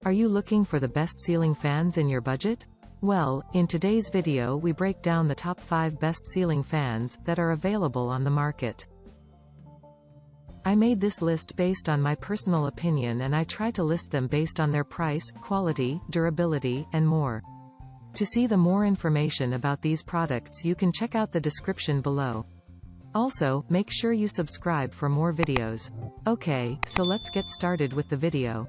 Are you looking for the best ceiling fans in your budget? Well, in today's video we break down the top 5 best ceiling fans that are available on the market. I made this list based on my personal opinion, and I try to list them based on their price, quality, durability, and more. To see the more information about these products, you can check out the description below. Also, make sure you subscribe for more videos. Okay, so let's get started with the video.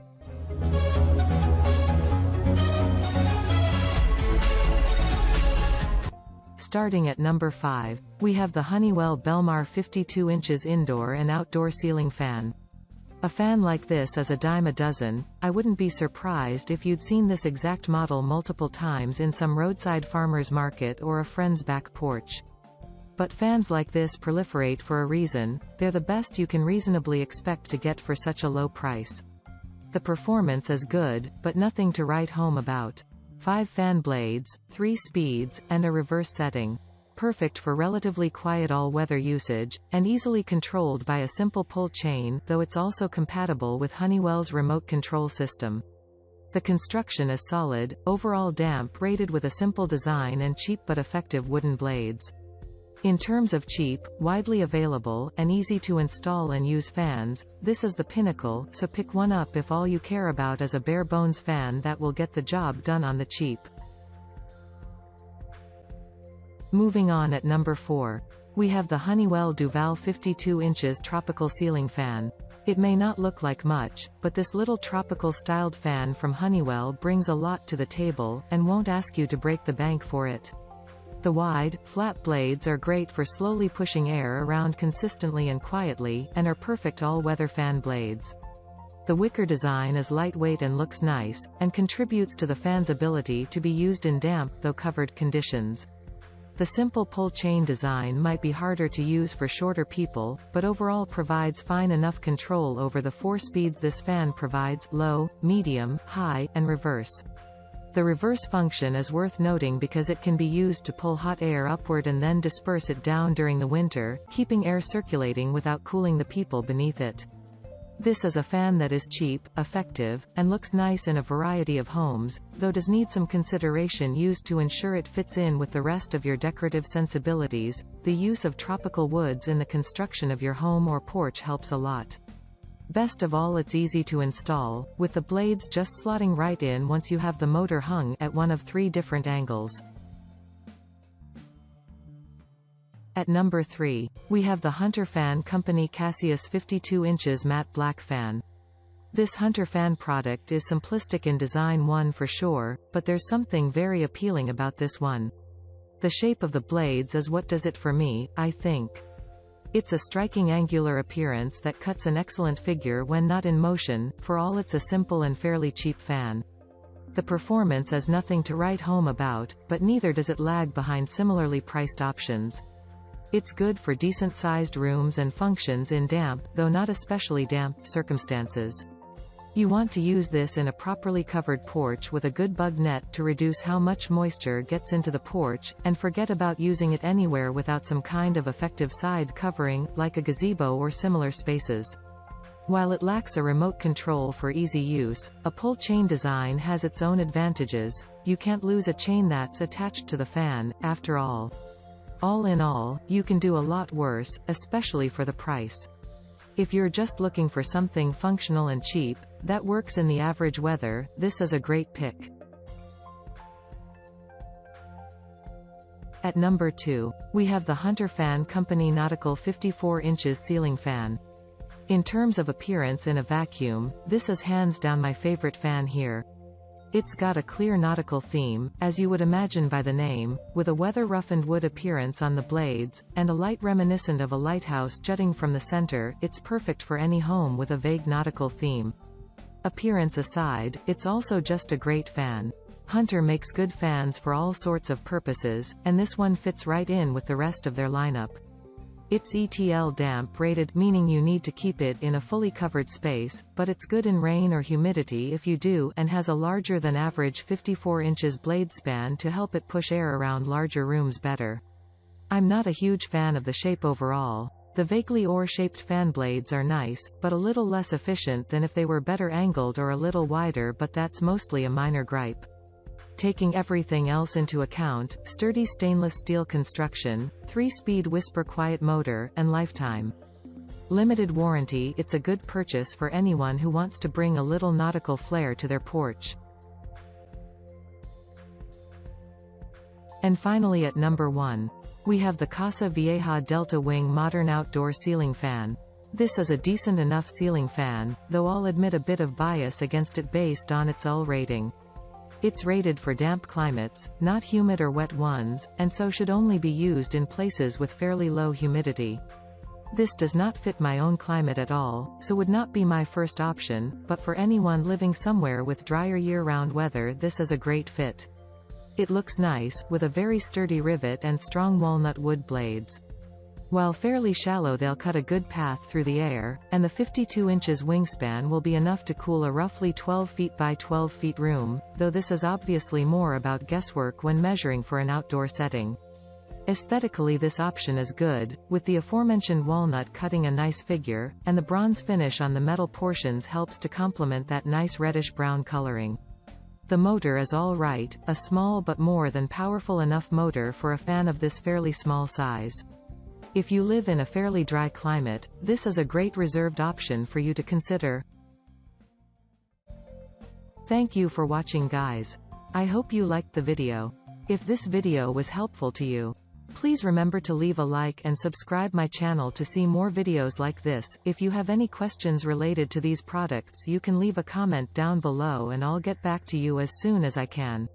Starting at number 5, we have the Honeywell Belmar 52 inches indoor and outdoor ceiling fan. A fan like this is a dime a dozen. I wouldn't be surprised if you'd seen this exact model multiple times in some roadside farmer's market or a friend's back porch. But fans like this proliferate for a reason. They're the best you can reasonably expect to get for such a low price. The performance is good, but nothing to write home about. 5 fan blades, 3 speeds, and a reverse setting. Perfect for relatively quiet all-weather usage, and easily controlled by a simple pull chain, though it's also compatible with Honeywell's remote control system. The construction is solid, overall damp rated with a simple design and cheap but effective wooden blades. In terms of cheap, widely available, and easy to install and use fans, this is the pinnacle, so pick one up if all you care about is a bare-bones fan that will get the job done on the cheap. Moving on at number 4. We have the Honeywell Duval 52 inches tropical ceiling fan. It may not look like much, but this little tropical-styled fan from Honeywell brings a lot to the table, and won't ask you to break the bank for it. The wide, flat blades are great for slowly pushing air around consistently and quietly, and are perfect all-weather fan blades. The wicker design is lightweight and looks nice, and contributes to the fan's ability to be used in damp though covered conditions. The simple pull chain design might be harder to use for shorter people, but overall provides fine enough control over the 4 speeds this fan provides: low, medium, high, and reverse. The reverse function is worth noting because it can be used to pull hot air upward and then disperse it down during the winter, keeping air circulating without cooling the people beneath it. This is a fan that is cheap, effective, and looks nice in a variety of homes, though does need some consideration used to ensure it fits in with the rest of your decorative sensibilities. The use of tropical woods in the construction of your home or porch helps a lot. Best of all, it's easy to install, with the blades just slotting right in once you have the motor hung at one of 3 different angles. At number 3, we have the Hunter Fan Company Cassius 52 inches matte black fan. This Hunter fan product is simplistic in design, one for sure, but there's something very appealing about this one. The shape of the blades is what does it for me, I think. It's a striking angular appearance that cuts an excellent figure when not in motion, for all it's a simple and fairly cheap fan. The performance is nothing to write home about, but neither does it lag behind similarly priced options. It's good for decent-sized rooms and functions in damp, though not especially damp, circumstances. You want to use this in a properly covered porch with a good bug net to reduce how much moisture gets into the porch, and forget about using it anywhere without some kind of effective side covering, like a gazebo or similar spaces. While it lacks a remote control for easy use, a pull chain design has its own advantages. You can't lose a chain that's attached to the fan, after all. All in all, you can do a lot worse, especially for the price. If you're just looking for something functional and cheap, that works in the average weather, this is a great pick. At number 2, we have the Hunter Fan Company Nautical 54 inches ceiling fan. In terms of appearance in a vacuum, this is hands down my favorite fan here. It's got a clear nautical theme, as you would imagine by the name, with a weather-roughened wood appearance on the blades, and a light reminiscent of a lighthouse jutting from the center. It's perfect for any home with a vague nautical theme. Appearance aside, it's also just a great fan. Hunter makes good fans for all sorts of purposes, and this one fits right in with the rest of their lineup. It's ETL damp rated, meaning you need to keep it in a fully covered space, but it's good in rain or humidity if you do, and has a larger than average 54 inches blade span to help it push air around larger rooms better. I'm not a huge fan of the shape overall, The vaguely oar-shaped fan blades are nice, but a little less efficient than if they were better angled or a little wider, but that's mostly a minor gripe. Taking everything else into account, sturdy stainless steel construction, 3-speed whisper quiet motor, and lifetime limited warranty, it's a good purchase for anyone who wants to bring a little nautical flair to their porch. And finally at number 1, we have the Casa Vieja Delta Wing Modern Outdoor Ceiling Fan. This is a decent enough ceiling fan, though I'll admit a bit of bias against it based on its UL rating. It's rated for damp climates, not humid or wet ones, and so should only be used in places with fairly low humidity. This does not fit my own climate at all, so would not be my first option, but for anyone living somewhere with drier year-round weather this is a great fit. It looks nice, with a very sturdy rivet and strong walnut wood blades. While fairly shallow they'll cut a good path through the air, and the 52 inches wingspan will be enough to cool a roughly 12 feet by 12 feet room, though this is obviously more about guesswork when measuring for an outdoor setting. Aesthetically this option is good, with the aforementioned walnut cutting a nice figure, and the bronze finish on the metal portions helps to complement that nice reddish-brown coloring. The motor is all right, a small but more than powerful enough motor for a fan of this fairly small size. If you live in a fairly dry climate, this is a great reserved option for you to consider. Thank you for watching guys. I hope you liked the video. If this video was helpful to you, please remember to leave a like and subscribe my channel to see more videos like this. If you have any questions related to these products you can leave a comment down below and I'll get back to you as soon as I can.